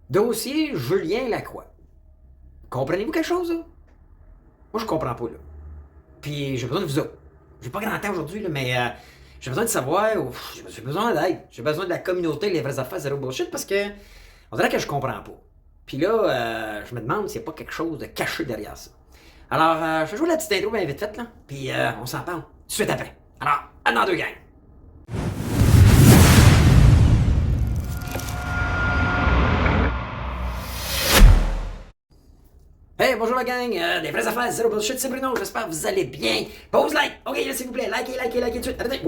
Dossier Julien Lacroix. Comprenez-vous quelque chose, là? Moi, je comprends pas, là. Puis, j'ai besoin de vous autres. J'ai pas grand temps aujourd'hui, là, mais j'ai besoin de savoir, j'ai besoin d'aide. J'ai besoin de la communauté, les vraies affaires, zéro bullshit, parce que on dirait que je comprends pas. Puis là, je me demande s'il n'y a pas quelque chose de caché derrière ça. Alors, je vais jouer la petite intro bien vite faite, là, puis on s'en parle tout de suite après. Alors, à dans deux gangs. Hey, bonjour la gang, des vraies affaires, zéro bullshit, c'est Bruno, j'espère que vous allez bien. Pause like, ok, là, s'il vous plaît, likez tout de suite. Attendez,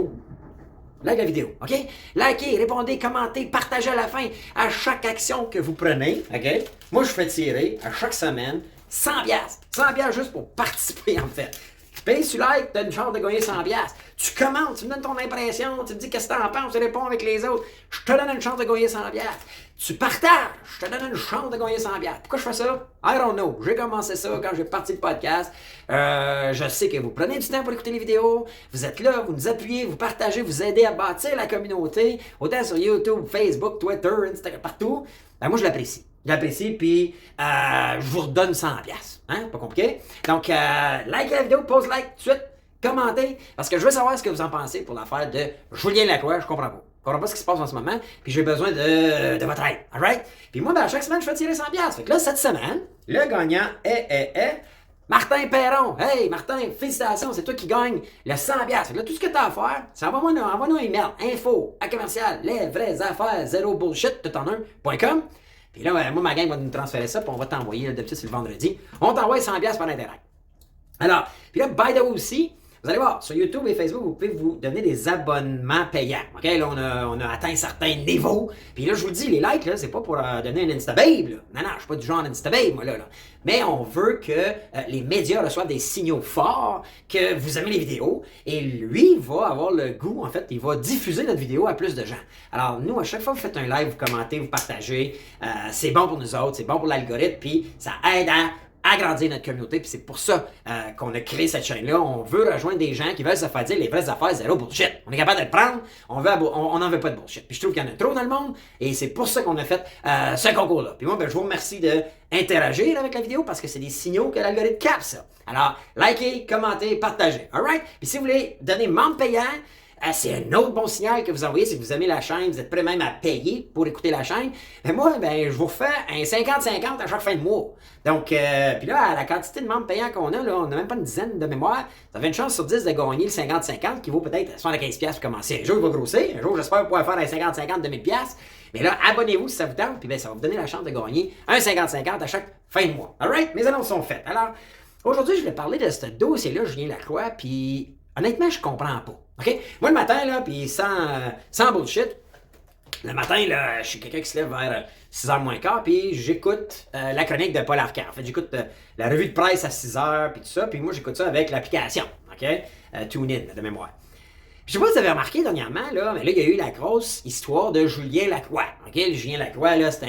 like la vidéo, ok? Likez, répondez, commentez, partagez à la fin à chaque action que vous prenez, ok? Moi, je fais tirer à chaque semaine 100 piastres. 100 piastres juste pour participer, en fait. Tu payes sur like, tu as une chance de gagner 100 piastres. Tu commentes, tu me donnes ton impression, tu te dis qu'est-ce que t'en penses, tu réponds avec les autres. Je te donne une chance de gagner 100 piastres. Tu partages, je te donne une chance de gagner 100 piastres. Pourquoi je fais ça? I don't know. J'ai commencé ça quand j'ai parti le podcast. Je sais que vous prenez du temps pour écouter les vidéos. Vous êtes là, vous nous appuyez, vous partagez, vous aidez à bâtir la communauté. Autant sur YouTube, Facebook, Twitter, Instagram, partout. Ben moi, je l'apprécie. Je l'apprécie, puis je vous redonne 100 piastres. Hein? Pas compliqué. Donc, likez la vidéo, pose like tout de suite, commentez, parce que je veux savoir ce que vous en pensez pour l'affaire de Julien Lacroix. Je comprends pas. Je comprends pas ce qui se passe en ce moment, puis j'ai besoin de votre aide. Alright? Puis moi, ben, chaque semaine, je fais tirer 100 piastres. Fait que là, cette semaine, le gagnant est Martin Perron. Hey, Martin, félicitations, c'est toi qui gagne le 100 piastres. Fait que là, tout ce que tu as à faire, c'est envoie-nous un email, info@commercial, les vraies affaires, zéro bullshit, tout en un.com. Puis là, moi, ma gang va nous transférer ça, puis on va t'envoyer, d'habitude, c'est le vendredi. On t'envoie 100 piastres par Internet. Alors, puis là, by the way aussi, vous allez voir, sur YouTube et Facebook, vous pouvez vous donner des abonnements payants. OK? Là, on a atteint certains niveaux. Puis là, je vous dis, les likes, là, c'est pas pour donner un Instababe, là. Non, non, je suis pas du genre Instababe, moi, là. Mais on veut que les médias reçoivent des signaux forts, que vous aimez les vidéos. Et lui va avoir le goût, en fait, il va diffuser notre vidéo à plus de gens. Alors, nous, à chaque fois que vous faites un live, vous commentez, vous partagez, c'est bon pour nous autres, c'est bon pour l'algorithme, puis ça aide à agrandir notre communauté, puis c'est pour ça qu'on a créé cette chaîne-là. On veut rejoindre des gens qui veulent se faire dire les vraies affaires, zéro bullshit. On est capable de le prendre, on n'en veut pas de bullshit. Puis je trouve qu'il y en a trop dans le monde, et c'est pour ça qu'on a fait ce concours-là. Puis moi, ben, je vous remercie d'interagir avec la vidéo, parce que c'est des signaux que l'algorithme capte, ça. Alors, likez, commentez, partagez. Alright? Puis si vous voulez donner membre payant, c'est un autre bon signal que vous envoyez, c'est que vous aimez la chaîne, vous êtes prêt même à payer pour écouter la chaîne. Mais moi, ben, je vous refais un 50-50 à chaque fin de mois. Donc, puis là, à la quantité de membres payants qu'on a, là, on n'a même pas une dizaine de mémoire. Ça fait une chance sur 10 de gagner le 50-50 qui vaut peut-être 75$ pour commencer. Un jour, il va grossir. Un jour, j'espère pouvoir faire un 50-50 de 1000$. Mais là, abonnez-vous si ça vous tente, puis ben, ça va vous donner la chance de gagner un 50-50 à chaque fin de mois. Alright? Mes annonces sont faites. Alors, aujourd'hui, je vais parler de ce dossier-là, Julien Lacroix, puis honnêtement, je comprends pas. OK? Moi, le matin, là, puis sans bullshit, le matin, là, je suis quelqu'un qui se lève vers 6h moins quart, puis j'écoute la chronique de Paul Arcand. En fait, j'écoute la revue de presse à 6h, puis tout ça, puis moi, j'écoute ça avec l'application, OK? TuneIn, de mémoire. Je sais pas si vous avez remarqué dernièrement, là, mais là, il y a eu la grosse histoire de Julien Lacroix. OK? Le Julien Lacroix, là, c'est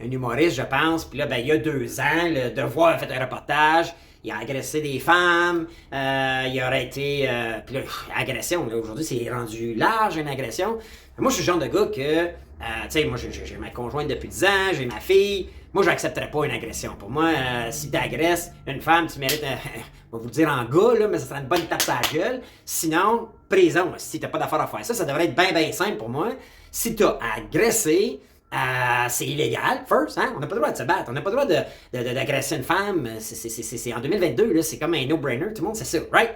un humoriste, je pense, puis là, ben, il y a 2 ans, le Devoir a fait un reportage. Il a agressé des femmes, il aurait été... puis là, agression, là, aujourd'hui, c'est rendu large, une agression. Moi, je suis le genre de gars que... tu sais, moi, j'ai ma conjointe depuis 10 ans, j'ai ma fille. Moi, j'accepterais pas une agression. Pour moi, si tu agresses une femme, tu mérites... on va vous le dire en gars, là, mais ça serait une bonne tape sur la gueule. Sinon, prison. Si t'as pas d'affaire à faire ça, ça devrait être bien, bien simple pour moi. Si t'as agressé... c'est illégal, first, hein? On n'a pas le droit de se battre, on n'a pas le droit d'agresser une femme, c'est en 2022, là, c'est comme un no-brainer, tout le monde sait ça, right?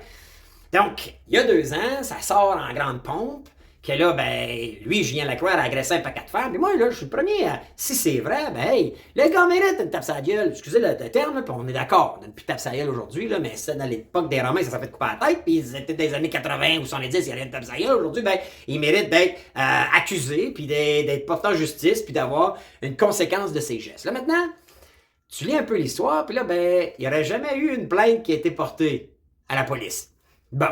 Donc, il y a 2 ans, ça sort en grande pompe, que là, ben, lui, Julien Lacroix a agressé un paquet de femmes, mais moi, là, je suis le premier si c'est vrai, ben, hey, le gars mérite une tape sur la gueule, excusez le terme, là, puis on est d'accord, on n'a plus de tape sur la gueule aujourd'hui, là, mais ça, dans l'époque des Romains, ça s'est fait couper la tête, puis c'était des années 80 ou 70, il y avait une tape sur la gueule, aujourd'hui, ben, il mérite d'être accusé, puis d'être porté en justice, puis d'avoir une conséquence de ses gestes. Là, maintenant, tu lis un peu l'histoire, puis là, ben, il n'y aurait jamais eu une plainte qui a été portée à la police. Bon.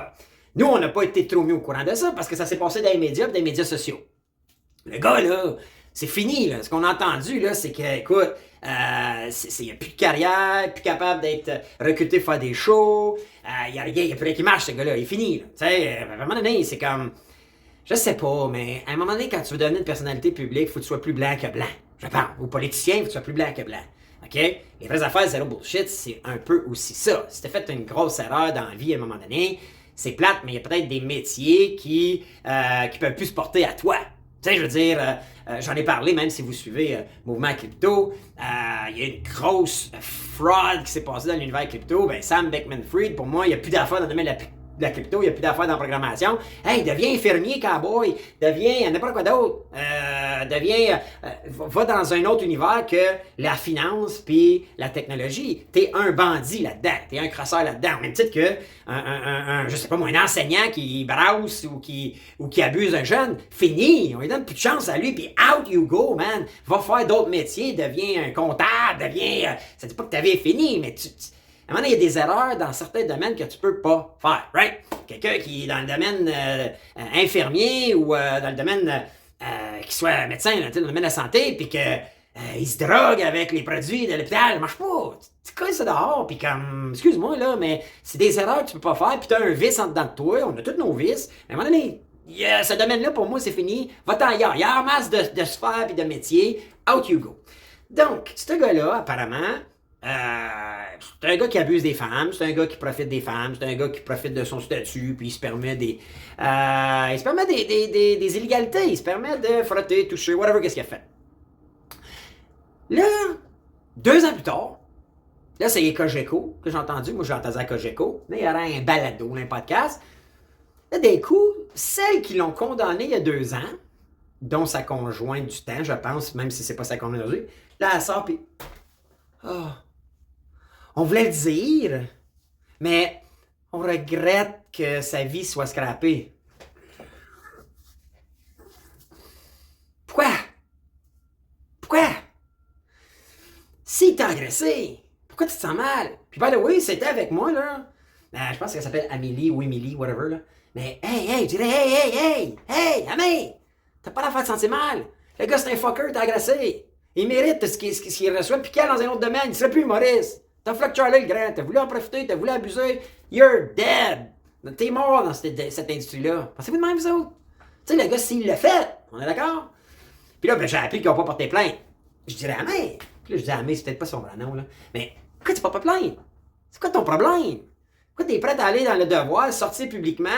Nous, on n'a pas été trop mis au courant de ça parce que ça s'est passé dans les médias et dans les médias sociaux. Le gars, là, c'est fini. Là. Ce qu'on a entendu, là, c'est que, écoute, il n'y a plus de carrière, plus capable d'être recruté pour faire des shows. Il n'y a rien, il n'y a plus rien qui marche, ce gars-là. Il est fini. Tu sais, à un moment donné, c'est comme... Je sais pas, mais à un moment donné, quand tu veux devenir une personnalité publique, il faut que tu sois plus blanc que blanc. Je pense. Aux politiciens, il faut que tu sois plus blanc que blanc. OK? Les vraies affaires, zéro bullshit, c'est un peu aussi ça. Si t'as fait une grosse erreur dans la vie à un moment donné, c'est plate, mais il y a peut-être des métiers qui peuvent plus se porter à toi. Tu sais, je veux dire, j'en ai parlé, même si vous suivez Mouvement Crypto, il y a une grosse fraud qui s'est passée dans l'univers crypto. Ben, Sam Bankman-Fried, pour moi, il n'y a plus d'affaires dans le domaine de la crypto, il n'y a plus d'affaires dans la programmation. Hey, deviens infirmier, cowboy, deviens n'importe quoi d'autre. Va dans un autre univers que la finance puis la technologie. T'es un bandit là-dedans, t'es un crosseur là-dedans. Au même titre que je sais pas moi, un enseignant qui brasse ou qui abuse un jeune, fini, on lui donne plus de chance à lui, puis out you go, man. Va faire d'autres métiers, deviens un comptable, ça dit pas que t'avais fini, mais à un moment donné, il y a des erreurs dans certains domaines que tu peux pas faire, right? Quelqu'un qui est dans le domaine infirmier ou dans le domaine qui soit médecin, dans le domaine de la santé, puis qu'il se drogue avec les produits de l'hôpital, ça marche pas. Tu colles ça dehors, puis comme, excuse-moi là, mais c'est des erreurs que tu peux pas faire, puis tu as un vice en dedans de toi, on a tous nos vices. Mais à un moment donné, ce domaine-là, pour moi, c'est fini. Va-t'en ailleurs. Il y a en masse de sphères et de métiers. Out you go. Donc, ce gars-là, apparemment, c'est un gars qui abuse des femmes, c'est un gars qui profite des femmes, c'est un gars qui profite de son statut, puis il se permet des illégalités, il se permet de frotter, toucher, whatever, qu'est-ce qu'il a fait. Là, 2 ans plus tard, là, c'est Cogeco que j'ai entendu, moi j'ai entendu à Cogeco, mais il y aurait un balado, un podcast. Là, d'un coup, celles qui l'ont condamné il y a 2 ans, dont sa conjointe du temps, je pense, même si c'est pas sa conjointe aujourd'hui, là, elle sort, puis oh, on voulait le dire, mais on regrette que sa vie soit scrappée. Pourquoi? Pourquoi? S'il t'a agressé, pourquoi tu te sens mal? Puis, by the way, c'était avec moi, là. Je pense qu'elle s'appelle Amélie ou Émilie, whatever, là. Mais, hey, je dirais, hey, Amé! T'as pas l'affaire de sentir mal. Le gars, c'est un fucker, t'as agressé. Il mérite ce qu'il reçoit, puis qu'il dans un autre domaine, il serait plus humoriste. T'as fracturé le grand, t'as voulu en profiter, t'as voulu abuser, you're dead. T'es mort dans cette industrie-là. Pensez-vous de même, vous autres? Tu sais, le gars, s'il l'a fait, on est d'accord? Puis là, j'ai appris qu'ils n'ont pas porté plainte. Je dirais Amé. Puis là, je dis Amé, c'est peut-être pas son vrai nom, là. Mais pourquoi tu portes pas plainte? C'est quoi ton problème? Pourquoi t'es prêt à aller dans le devoir, sortir publiquement?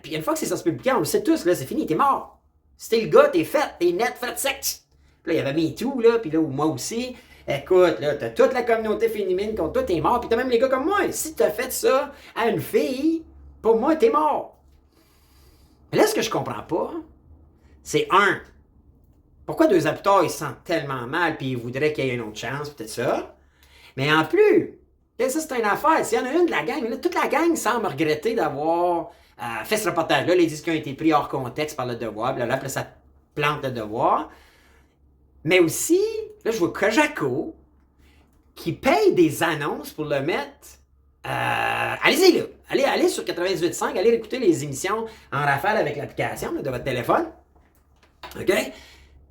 Puis une fois que c'est sorti publiquement, on le sait tous, là, c'est fini, t'es mort. Si t'es le gars, t'es fait, t'es net, fait sec. Puis là, il y avait MeToo, là, puis là, moi aussi. Écoute, là, t'as toute la communauté féminine contre toi, t'es mort, puis t'as même les gars comme moi. Si t'as fait ça à une fille, pour moi, t'es mort. Mais là, ce que je comprends pas, c'est pourquoi 2 ans plus tard, ils se sentent tellement mal, puis ils voudraient qu'il y ait une autre chance, peut-être ça. Mais en plus, là, ça, c'est une affaire. S'il y en a une de la gang, là, toute la gang semble regretter d'avoir fait ce reportage-là. Ils disent qu'ils ont été pris hors contexte par le devoir, blablabla, puis là, ça plante le devoir. Mais aussi, là, je vois Cogeco qui paye des annonces pour le mettre. Allez-y, là. Allez sur 98.5, allez écouter les émissions en rafale avec l'application là, de votre téléphone. OK?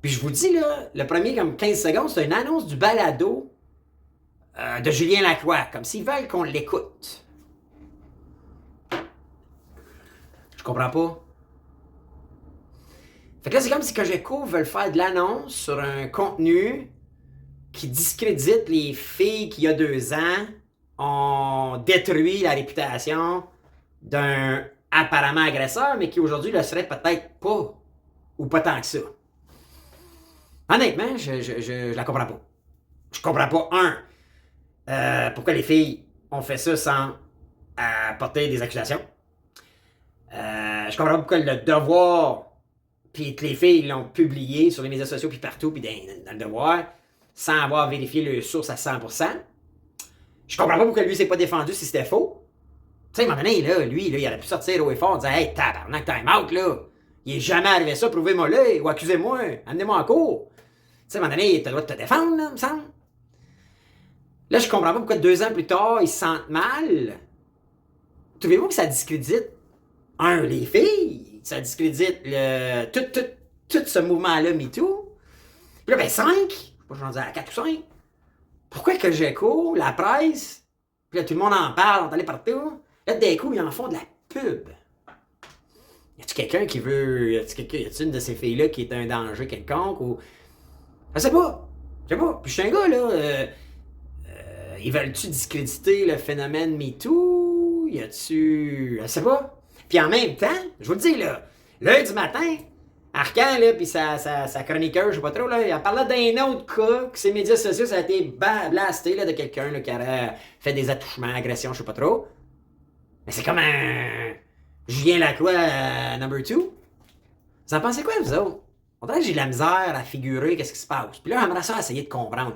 Puis je vous dis, là, le premier comme 15 secondes, c'est une annonce du balado de Julien Lacroix, comme s'ils veulent qu'on l'écoute. Je comprends pas. Fait que là, c'est comme si Cogeco veulent faire de l'annonce sur un contenu qui discrédite les filles qui, il y a 2 ans, ont détruit la réputation d'un apparemment agresseur, mais qui aujourd'hui le serait peut-être pas, ou pas tant que ça. Honnêtement, je la comprends pas. Je comprends pas, pourquoi les filles ont fait ça sans porter des accusations. Je comprends pas pourquoi le devoir, puis que les filles l'ont publié sur les médias sociaux, puis partout, puis dans le devoir, sans avoir vérifié le source à 100%. Je comprends pas pourquoi lui s'est pas défendu si c'était faux. Tu sais, à un moment donné, là, lui, là, il aurait pu sortir haut et fort en disant « Hey, tabarnak, time out, là! Il est jamais arrivé ça, prouvez-moi-le, ou accusez-moi, amenez-moi en cours! » Tu sais, à un moment donné, t'as le droit de te défendre, là, me semble. Là, je comprends pas pourquoi 2 ans plus tard, ils se sentent mal. Trouvez-vous que ça discrédite, les filles? Ça discrédite tout ce mouvement-là, MeToo? Puis là, ben 5, je sais pas, j'en dis à 4 ou 5. Pourquoi Cogeco, la presse, puis là, tout le monde en parle, on est allé partout. Là, d'un coup, ils en font de la pub. Y a-tu quelqu'un qui veut... Y a-tu une de ces filles-là qui est un danger quelconque? Ou Je sais pas. Je sais pas. Puis je suis un gars, là. Ils veulent-tu discréditer le phénomène MeToo? Y a-tu. Je sais pas. Puis en même temps, je vous le dis, là, l'heure du matin, Arcan, là, pis sa chroniqueur, je sais pas trop, là, il a parlé d'un autre cas, que ses médias sociaux, ça a été blasté, là, de quelqu'un, là, qui aurait fait des attouchements, agressions, je sais pas trop. Mais c'est comme un Julien Lacroix number 2. Vous en pensez quoi, vous autres? On dirait que j'ai de la misère à figurer qu'est-ce qui se passe. Puis là, j'aimerais ça essayer de comprendre.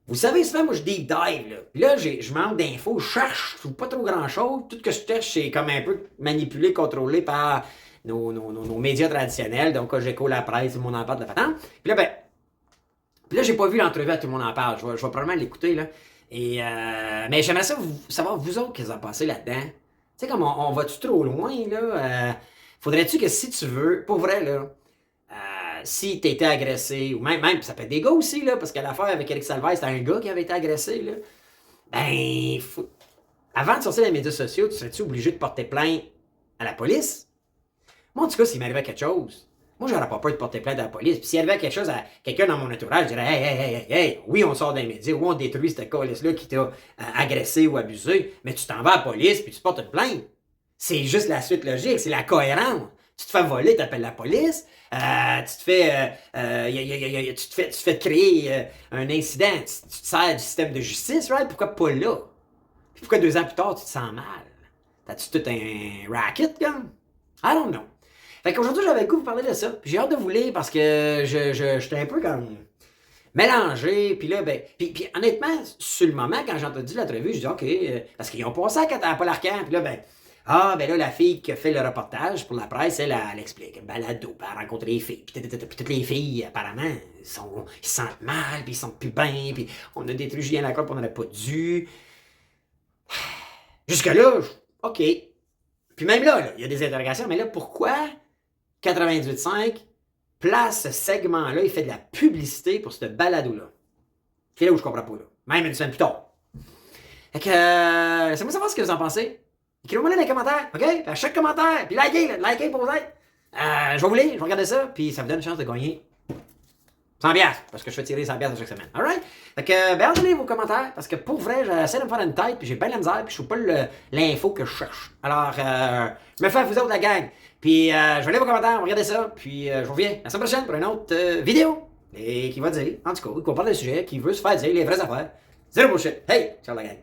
Vous savez, souvent, moi, je deep dive, là. Puis là, je manque d'infos, je cherche, je trouve pas trop grand-chose. Tout ce que je cherche, c'est comme un peu manipulé, contrôlé par nos médias traditionnels. Donc, quand j'écoute la presse, tout le monde en parle de patente. Puis là, j'ai pas vu l'entrevue à Tout le monde en parle. Je vais probablement l'écouter, là. Et, mais j'aimerais ça savoir, vous autres, qu'est-ce que vous en pensez là-dedans. Tu sais, comme on va-tu trop loin, là? Faudrait-tu que si tu veux, pour vrai, là, si t'étais agressé, ou même, ça peut être des gars aussi, là, parce qu'à l'affaire avec Eric Salvaire, c'était un gars qui avait été agressé, là. Ben, avant de sortir les médias sociaux, tu serais-tu obligé de porter plainte à la police? Moi, en tout cas, s'il m'arrivait quelque chose, moi, j'aurais pas peur de porter plainte à la police. Puis s'il arrivait quelque chose à quelqu'un dans mon entourage, je dirais, hey, oui, on sort des médias, oui, on détruit cette police-là qui t'a agressé ou abusé, mais tu t'en vas à la police puis tu portes une plainte. C'est juste la suite logique, c'est la cohérence. Tu te fais voler, tu appelles la police. Tu te fais créer un incident. Tu te sers du système de justice, right? Pourquoi pas là? Puis pourquoi 2 ans plus tard, tu te sens mal? T'as-tu tout un racket, comme? I don't know. Fait qu'aujourd'hui, j'avais le goût de vous parler de ça. Puis j'ai hâte de vous lire parce que j'étais un peu comme mélangé. Puis là, puis honnêtement, sur le moment, quand j'ai entendu l'entrevue, je dis OK, parce qu'ils ont passé à Paul Arcand. Puis là, là, la fille qui a fait le reportage pour la presse, elle explique. Balado, elle a rencontré les filles. Puis toutes les filles, apparemment, ils se sentent mal, puis ils sont plus bien, puis on a détruit Julien Lacroix, puis on n'aurait pas dû. Jusque-là, OK. Puis même là, il y a des interrogations, mais là, pourquoi 98.5 place ce segment-là, il fait de la publicité pour ce balado-là? C'est là où je comprends pas, là. Même une semaine plus tard. Fait que, laissez-moi savoir ce que vous en pensez. Écrivez-moi dans les commentaires, OK? Puis à chaque commentaire, puis likez pour vous être. Je vais vous lire, je vais regarder ça, puis ça vous donne une chance de gagner 100$, parce que je fais tirer 100$ chaque semaine. Alright? Fait que, hâte de lire vos commentaires, parce que pour vrai, j'essaie de me faire une tête, puis j'ai bien la misère, puis je trouve pas l'info que je cherche. Alors, je me fais à vous autres, la gang. Puis, je vais lire vos commentaires, on va regarder ça, puis je vous reviens la semaine prochaine pour une autre vidéo. Et qui va dire, en tout cas, qu'on parle d'un sujet qui veut se faire dire les vraies affaires. Zéro bullshit. Hey, ciao la gang.